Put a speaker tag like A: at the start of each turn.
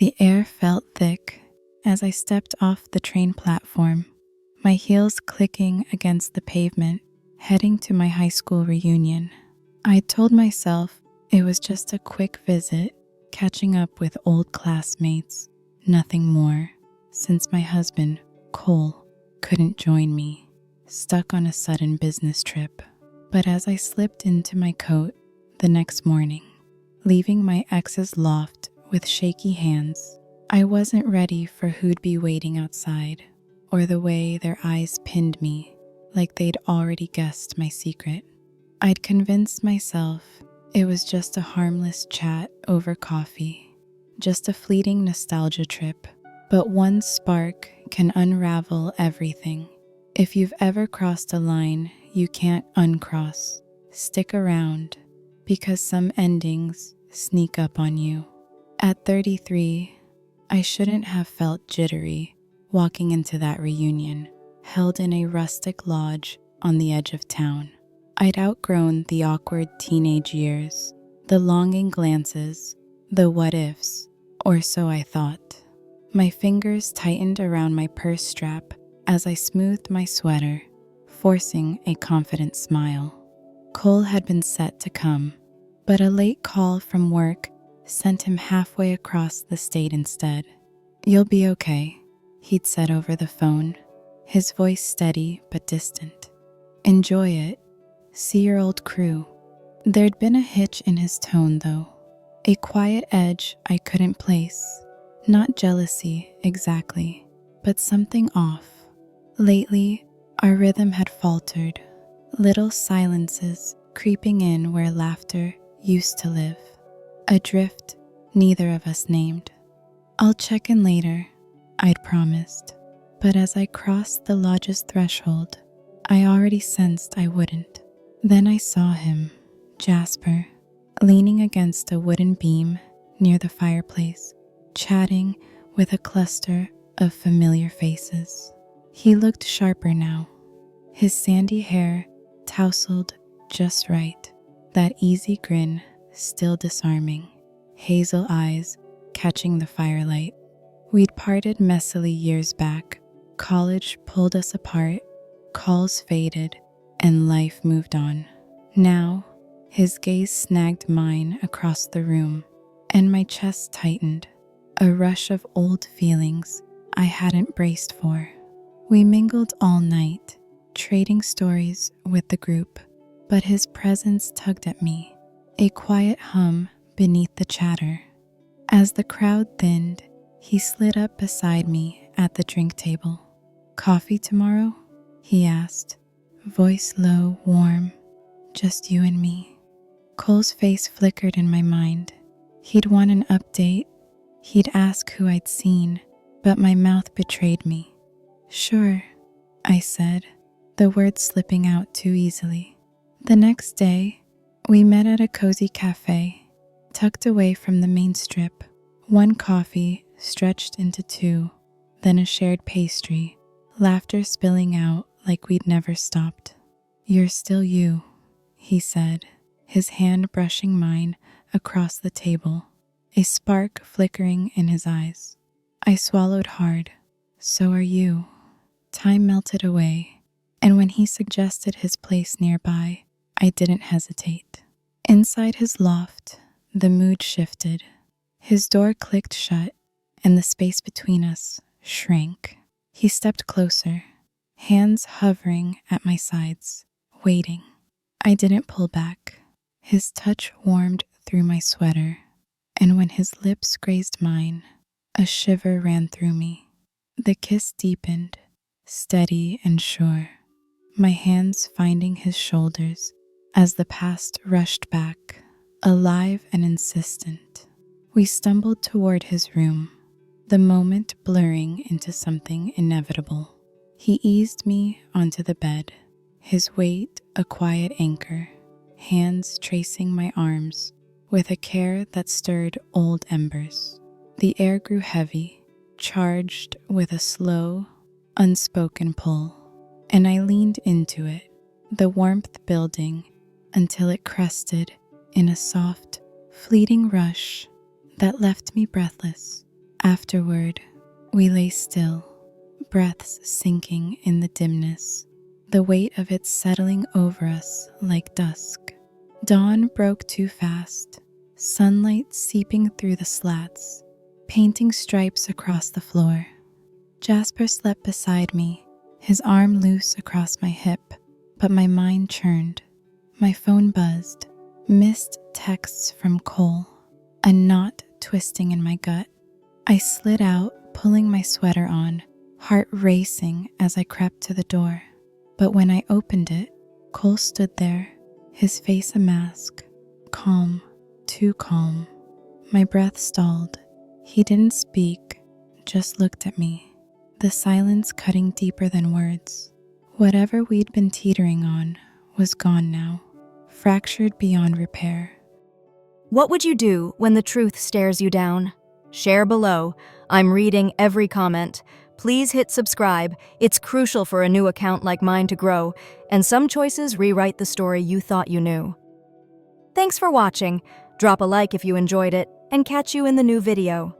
A: The air felt thick as I stepped off the train platform, my heels clicking against the pavement, heading to my high school reunion. I told myself it was just a quick visit, catching up with old classmates, nothing more, since my husband, Cole, couldn't join me, stuck on a sudden business trip. But as I slipped into my coat the next morning, leaving my ex's loft with shaky hands, I wasn't ready for who'd be waiting outside, or the way their eyes pinned me like they'd already guessed my secret. I'd convinced myself it was just a harmless chat over coffee, just a fleeting nostalgia trip, but one spark can unravel everything. If you've ever crossed a line you can't uncross, stick around, because some endings sneak up on you. At 33, I shouldn't have felt jittery walking into that reunion, held in a rustic lodge on the edge of town. I'd outgrown the awkward teenage years, the longing glances, the what-ifs, or so I thought. My fingers tightened around my purse strap as I smoothed my sweater, forcing a confident smile. Cole had been set to come, but a late call from work sent him halfway across the state instead. "You'll be okay," he'd said over the phone, his voice steady but distant. "Enjoy it. See your old crew." There'd been a hitch in his tone, though, a quiet edge I couldn't place. Not jealousy exactly, but something off. Lately, our rhythm had faltered, little silences creeping in where laughter used to live. A drift neither of us named. "I'll check in later," I'd promised, but as I crossed the lodge's threshold, I already sensed I wouldn't. Then I saw him, Jasper, leaning against a wooden beam near the fireplace, chatting with a cluster of familiar faces. He looked sharper now, his sandy hair tousled just right, that easy grin still disarming, hazel eyes catching the firelight. We'd parted messily years back, college pulled us apart, calls faded, and life moved on. Now, his gaze snagged mine across the room, and my chest tightened, a rush of old feelings I hadn't braced for. We mingled all night, trading stories with the group, but his presence tugged at me, a quiet hum beneath the chatter. As the crowd thinned, he slid up beside me at the drink table. "Coffee tomorrow?" he asked, voice low, warm. "Just you and me." Cole's face flickered in my mind. He'd want an update. He'd ask who I'd seen, but my mouth betrayed me. "Sure," I said, the words slipping out too easily. The next day, we met at a cozy cafe, tucked away from the main strip. One coffee stretched into two, then a shared pastry, laughter spilling out like we'd never stopped. "You're still you," he said, his hand brushing mine across the table, a spark flickering in his eyes. I swallowed hard. "So are you." Time melted away, and when he suggested his place nearby, I didn't hesitate. Inside his loft, the mood shifted. His door clicked shut, and the space between us shrank. He stepped closer, hands hovering at my sides, waiting. I didn't pull back. His touch warmed through my sweater, and when his lips grazed mine, a shiver ran through me. The kiss deepened, steady and sure, my hands finding his shoulders as the past rushed back, alive and insistent. We stumbled toward his room, the moment blurring into something inevitable. He eased me onto the bed, his weight a quiet anchor, hands tracing my arms with a care that stirred old embers. The air grew heavy, charged with a slow, unspoken pull, and I leaned into it, the warmth building until it crested in a soft, fleeting rush that left me breathless Afterward, we lay still, breaths sinking in the dimness, the weight of it settling over us like dusk. Dawn broke too fast, sunlight seeping through the slats, painting stripes across the floor. Jasper slept beside me, his arm loose across my hip, but my mind churned. My phone buzzed, missed texts from Cole, a knot twisting in my gut. I slid out, pulling my sweater on, heart racing as I crept to the door. But when I opened it, Cole stood there, his face a mask, calm, too calm. My breath stalled. He didn't speak, just looked at me, the silence cutting deeper than words. Whatever we'd been teetering on was gone now, fractured beyond repair.
B: What would you do when the truth stares you down? Share below. I'm reading every comment. Please hit subscribe. It's crucial for a new account like mine to grow, and some choices rewrite the story you thought you knew. Thanks for watching. Drop a like if you enjoyed it, and catch you in the new video.